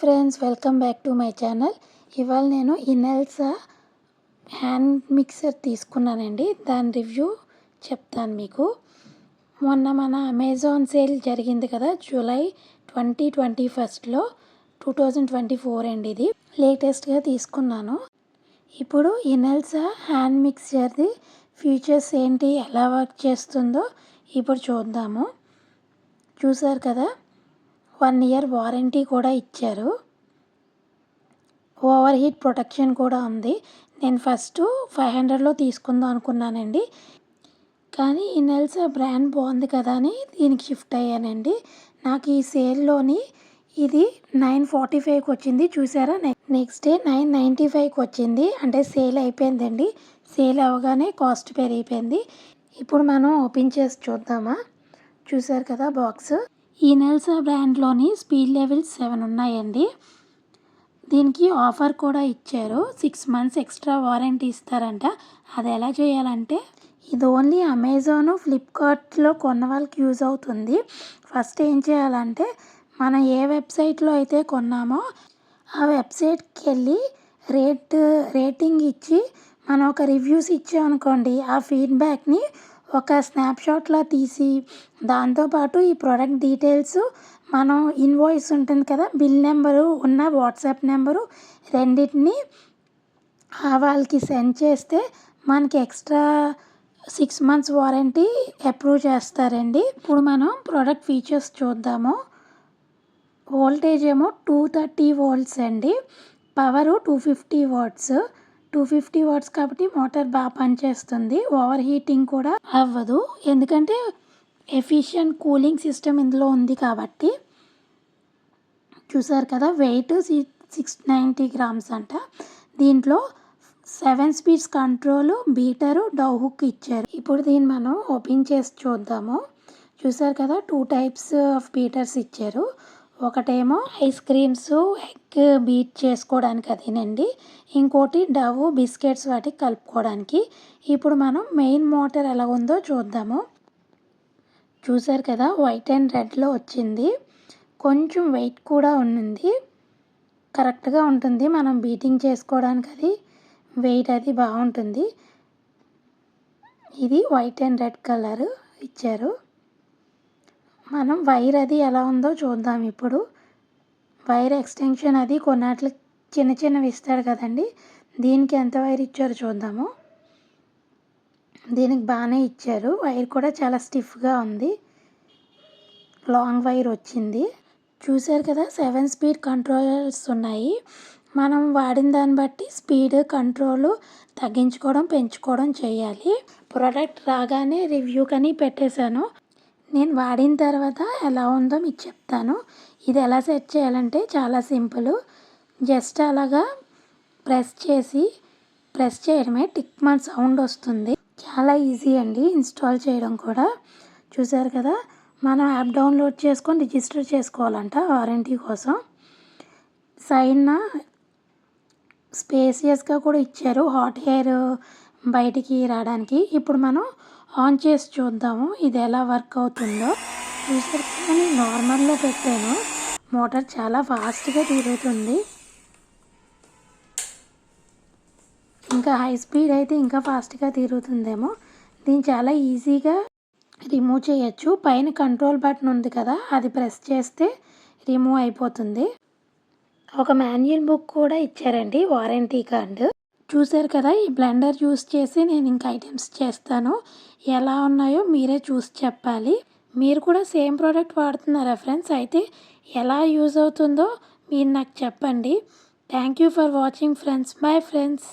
Friends, welcome back to my channel. ఇవాళ నేను ఇనెల్సా hand mixer తీసుకున్నానండి. దాని రివ్యూ చెప్తాను మీకు. మొన్న మన అమెజాన్ సేల్ జరిగింది కదా, జూలై 2021లో 2024 అండి. ఇది లేటెస్ట్గా తీసుకున్నాను. ఇప్పుడు ఇనెల్సా హ్యాండ్ మిక్సర్ది ఫీచర్స్ ఏంటి, ఎలా వర్క్ చేస్తుందో ఇప్పుడు చూద్దాము. చూసారు కదా, 1 ఇయర్ వారంటీ కూడా ఇచ్చారు. ఓవర్ హీట్ ప్రొటెక్షన్ కూడా ఉంది. నేను ఫస్ట్ 500లో తీసుకుందాం అనుకున్నానండి, కానీ ఇనెల్సా బ్రాండ్ బాగుంది కదా అని దీనికి షిఫ్ట్ అయ్యానండి. నాకు ఈ సేల్లోని ఇది 945కి వచ్చింది. చూసారా, నెక్స్ట్ డే 995కి వచ్చింది. అంటే సేల్ అయిపోయిందండి. సేల్ అవగానే కాస్ట్ పెరిగిపోయింది. ఇప్పుడు మనం ఓపెన్ చేసి చూద్దామా. చూసారు కదా బాక్స్. ఇనెల్సా బ్రాండ్లోని స్పీడ్ లెవెల్స్ 7 ఉన్నాయండి. దీనికి ఆఫర్ కూడా ఇచ్చారు. 6 months ఎక్స్ట్రా వారంటీ ఇస్తారంట. అది ఎలా చేయాలంటే, ఇది ఓన్లీ అమెజాన్, ఫ్లిప్కార్ట్లో కొన్న వాళ్ళకి యూజ్ అవుతుంది. ఫస్ట్ ఏం చేయాలంటే, మనం ఏ వెబ్సైట్లో అయితే కొన్నామో ఆ వెబ్సైట్కి వెళ్ళి రేటింగ్ ఇచ్చి మనం ఒక రివ్యూస్ ఇచ్చామనుకోండి, ఆ ఫీడ్బ్యాక్ని ఒక స్నాప్షాట్లా తీసి దాంతోపాటు ఈ ప్రోడక్ట్ డీటెయిల్స్, మనం ఇన్వాయిస్ ఉంటుంది కదా, బిల్ నెంబరు ఉన్న వాట్సాప్ నెంబరు రెండింటిని వాళ్ళకి సెండ్ చేస్తే మనకి ఎక్స్ట్రా 6 months వారంటీ అప్రూవ్ చేస్తారండి. ఇప్పుడు మనం ప్రోడక్ట్ ఫీచర్స్ చూద్దాము. వోల్టేజ్ ఏమో 230 volts అండి. Power 250 watts. 250 watts కాబట్టి మోటార్ బాగా పనిచేస్తుంది. ఓవర్ హీటింగ్ కూడా అవ్వదు, ఎందుకంటే ఎఫిషియెంట్ కూలింగ్ సిస్టమ్ ఇందులో ఉంది కాబట్టి. చూసారు కదా, వెయిట్ 690 grams అంట. దీంట్లో 7 speeds కంట్రోల్, బీటరు, డౌ హుక్ ఇచ్చారు. ఇప్పుడు దీన్ని మనం ఓపెన్ చేసి చూద్దాము. చూసారు కదా, 2 types ఆఫ్ బీటర్స్ ఇచ్చారు. ఒకటేమో ఐస్ క్రీమ్స్, ఎగ్ బీట్ చేసుకోవడానికి అదేనండి. ఇంకోటి డవ్ బిస్కెట్స్ వాటికి కలుపుకోవడానికి. ఇప్పుడు మనం మెయిన్ మోటార్ ఎలా ఉందో చూద్దాము. చూసారు కదా, వైట్ అండ్ రెడ్లో వచ్చింది. కొంచెం వెయిట్ కూడా ఉంది. కరెక్ట్గా ఉంటుంది మనం బీటింగ్ చేసుకోవడానికి. అది వెయిట్ అది బాగుంటుంది. ఇది వైట్ అండ్ రెడ్ కలర్ ఇచ్చారు. మనం వైర్ అది ఎలా ఉందో చూద్దాం. ఇప్పుడు వైర్ ఎక్స్టెన్షన్ అది కొన్నాట్లు చిన్న చిన్నవి ఇస్తాడు కదండి, దీనికి ఎంత వైర్ ఇచ్చారో చూద్దాము. దీనికి బాగానే ఇచ్చారు. వైర్ కూడా చాలా స్టిఫ్గా ఉంది. లాంగ్ వైర్ వచ్చింది. చూసారు కదా, 7 speed కంట్రోల్స్ ఉన్నాయి. మనం వాడిన దాన్ని బట్టి స్పీడ్ కంట్రోల్ తగ్గించుకోవడం పెంచుకోవడం చేయాలి. ప్రోడక్ట్ రాగానే రివ్యూ కని పెట్టేశాను. నేను వాడిన తర్వాత ఎలా ఉందో మీకు చెప్తాను. ఇది ఎలా సెట్ చేయాలంటే చాలా సింపుల్. జస్ట్ అలాగా ప్రెస్ చేయడమే, టిక్మన్ సౌండ్ వస్తుంది. చాలా ఈజీ అండి ఇన్స్టాల్ చేయడం కూడా. చూసారు కదా, మనం యాప్ డౌన్లోడ్ చేసుకొని రిజిస్టర్ చేసుకోవాలంట వారంటీ కోసం. సైడ్న స్పేసియస్గా కూడా ఇచ్చారు, హాట్ ఎయిర్ బయటికి రావడానికి. ఇప్పుడు మనం ఆన్ చేసి చూద్దాము ఇది ఎలా వర్క్ అవుతుందో. చూసారు కదా, నేను నార్మల్లో పెట్టాను. మోటార్ చాలా ఫాస్ట్గా తిరుగుతుంది. ఇంకా హై స్పీడ్ అయితే ఇంకా ఫాస్ట్గా తిరుగుతుందేమో. దీన్ని చాలా ఈజీగా రిమూవ్ చేయొచ్చు. పైన కంట్రోల్ బటన్ ఉంది కదా, అది ప్రెస్ చేస్తే రిమూవ్ అయిపోతుంది. ఒక మాన్యువల్ బుక్ కూడా ఇచ్చారండి, వారంటీ కార్డు. చూసారు కదా, ఈ బ్లెండర్ యూస్ చేసి నేను ఇంకా ఐటమ్స్ చేస్తాను. ఎలా ఉన్నాయో మీరే చూసి చెప్పాలి. మీరు కూడా సేమ్ ప్రోడక్ట్ వాడుతున్నారా ఫ్రెండ్స్? అయితే ఎలా యూజ్ అవుతుందో మీరు నాకు చెప్పండి. Thank you for watching friends. Bye friends.